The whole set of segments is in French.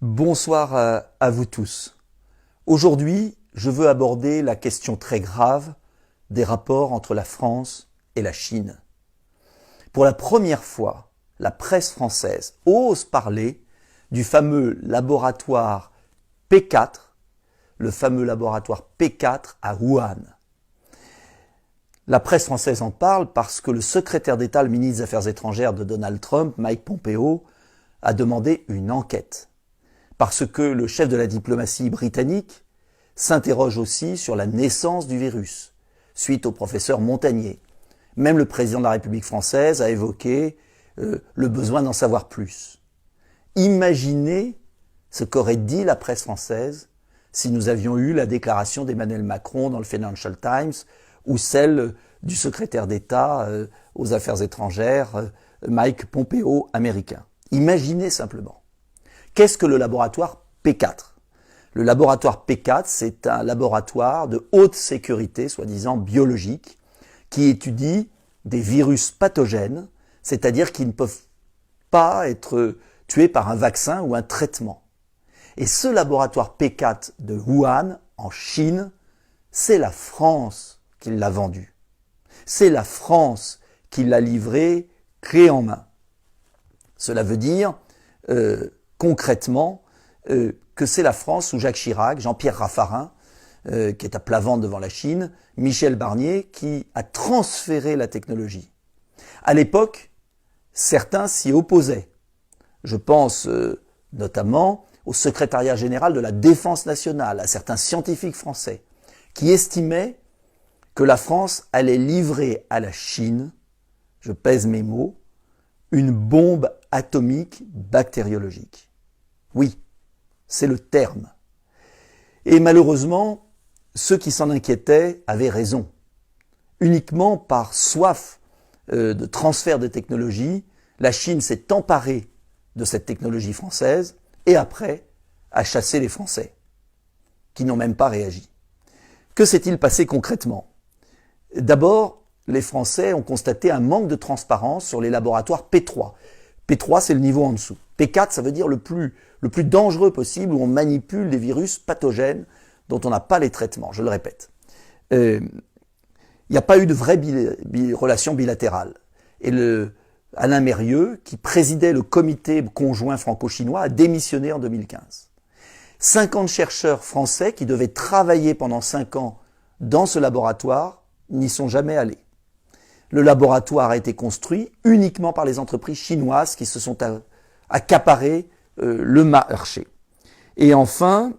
Bonsoir à vous tous. Aujourd'hui, je veux aborder la question très grave des rapports entre la France et la Chine. Pour la première fois, la presse française ose parler du fameux laboratoire P4, le fameux laboratoire P4 à Wuhan. La presse française en parle parce que le secrétaire d'État, le ministre des Affaires étrangères de Donald Trump, Mike Pompeo, a demandé une enquête. Parce que le chef de la diplomatie britannique s'interroge aussi sur la naissance du virus, suite au professeur Montagnier. Même le président de la République française a évoqué le besoin d'en savoir plus. Imaginez ce qu'aurait dit la presse française si nous avions eu la déclaration d'Emmanuel Macron dans le Financial Times ou celle du secrétaire d'État aux Affaires étrangères, Mike Pompeo, américain. Imaginez simplement. Qu'est-ce que le laboratoire P4 ? Le laboratoire P4, c'est un laboratoire de haute sécurité, soi-disant biologique, qui étudie des virus pathogènes, c'est-à-dire qui ne peuvent pas être tués par un vaccin ou un traitement. Et ce laboratoire P4 de Wuhan, en Chine, c'est la France qui l'a vendu. C'est la France qui l'a livré clé en main. Cela veut dire concrètement que c'est la France sous Jacques Chirac, Jean-Pierre Raffarin, qui est à plat ventre devant la Chine, Michel Barnier, qui a transféré la technologie. À l'époque, certains s'y opposaient. Je pense notamment au secrétariat général de la Défense nationale, à certains scientifiques français, qui estimaient que la France allait livrer à la Chine, je pèse mes mots, une bombe atomique bactériologique. Oui, c'est le terme. Et malheureusement, ceux qui s'en inquiétaient avaient raison. Uniquement par soif de transfert de technologie, la Chine s'est emparée de cette technologie française et après a chassé les Français, qui n'ont même pas réagi. Que s'est-il passé concrètement ? D'abord, les Français ont constaté un manque de transparence sur les laboratoires P3. P3, c'est le niveau en dessous. P4, ça veut dire le plus dangereux possible, où on manipule des virus pathogènes dont on n'a pas les traitements, je le répète. Il n'y a pas eu de vraie relation bilatérale. Et Alain Mérieux, qui présidait le comité conjoint franco-chinois, a démissionné en 2015. 50 chercheurs français qui devaient travailler pendant 5 ans dans ce laboratoire n'y sont jamais allés. Le laboratoire a été construit uniquement par les entreprises chinoises qui se sont accaparées le marché. Et enfin,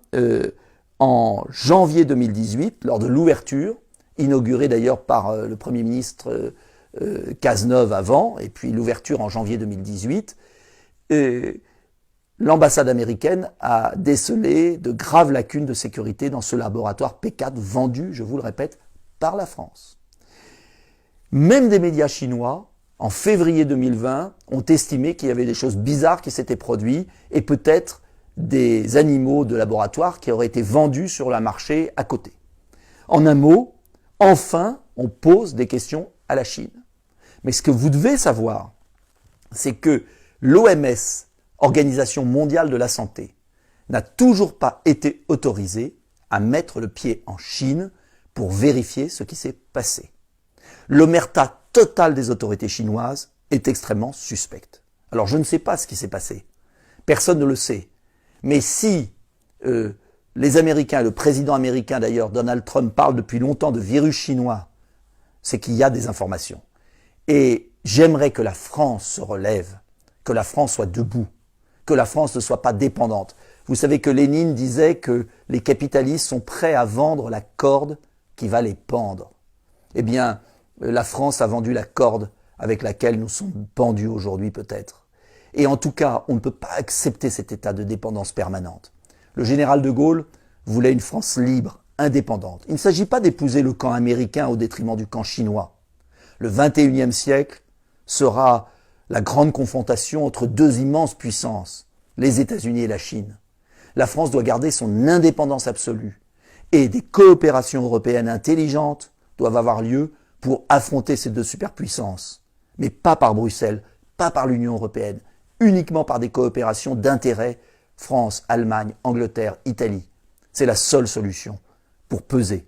en janvier 2018, lors de l'ouverture, inaugurée d'ailleurs par le Premier ministre Cazeneuve avant, et puis l'ouverture en janvier 2018, l'ambassade américaine a décelé de graves lacunes de sécurité dans ce laboratoire P4 vendu, je vous le répète, par la France. Même des médias chinois, en février 2020, ont estimé qu'il y avait des choses bizarres qui s'étaient produites et peut-être des animaux de laboratoire qui auraient été vendus sur le marché à côté. En un mot, enfin, on pose des questions à la Chine. Mais ce que vous devez savoir, c'est que l'OMS, Organisation mondiale de la santé, n'a toujours pas été autorisée à mettre le pied en Chine pour vérifier ce qui s'est passé. L'omerta totale des autorités chinoises est extrêmement suspecte. Alors je ne sais pas ce qui s'est passé. Personne ne le sait. Mais si les Américains, le président américain d'ailleurs, Donald Trump, parle depuis longtemps de virus chinois, c'est qu'il y a des informations. Et j'aimerais que la France se relève, que la France soit debout, que la France ne soit pas dépendante. Vous savez que Lénine disait que les capitalistes sont prêts à vendre la corde qui va les pendre. Eh bien, la France a vendu la corde avec laquelle nous sommes pendus aujourd'hui peut-être. Et en tout cas, on ne peut pas accepter cet état de dépendance permanente. Le général de Gaulle voulait une France libre, indépendante. Il ne s'agit pas d'épouser le camp américain au détriment du camp chinois. Le 21e siècle sera la grande confrontation entre deux immenses puissances, les États-Unis et la Chine. La France doit garder son indépendance absolue et des coopérations européennes intelligentes doivent avoir lieu pour affronter ces deux superpuissances. Mais pas par Bruxelles, pas par l'Union européenne, uniquement par des coopérations d'intérêt France, Allemagne, Angleterre, Italie. C'est la seule solution pour peser.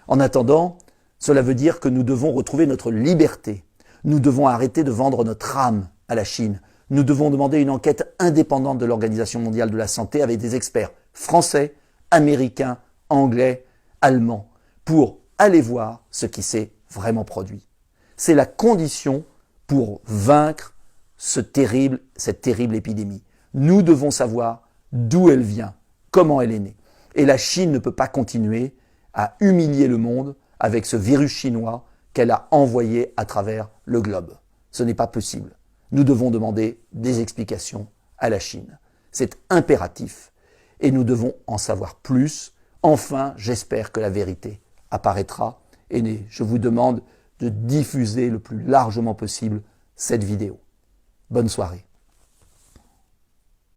En attendant, cela veut dire que nous devons retrouver notre liberté. Nous devons arrêter de vendre notre âme à la Chine. Nous devons demander une enquête indépendante de l'Organisation mondiale de la santé avec des experts français, américains, anglais, allemands, pour aller voir ce qui s'est vraiment produit. C'est la condition pour vaincre cette terrible épidémie. Nous devons savoir d'où elle vient, comment elle est née. Et la Chine ne peut pas continuer à humilier le monde avec ce virus chinois qu'elle a envoyé à travers le globe. Ce n'est pas possible. Nous devons demander des explications à la Chine. C'est impératif et nous devons en savoir plus. Enfin, j'espère que la vérité apparaîtra et je vous demande de diffuser le plus largement possible cette vidéo. Bonne soirée.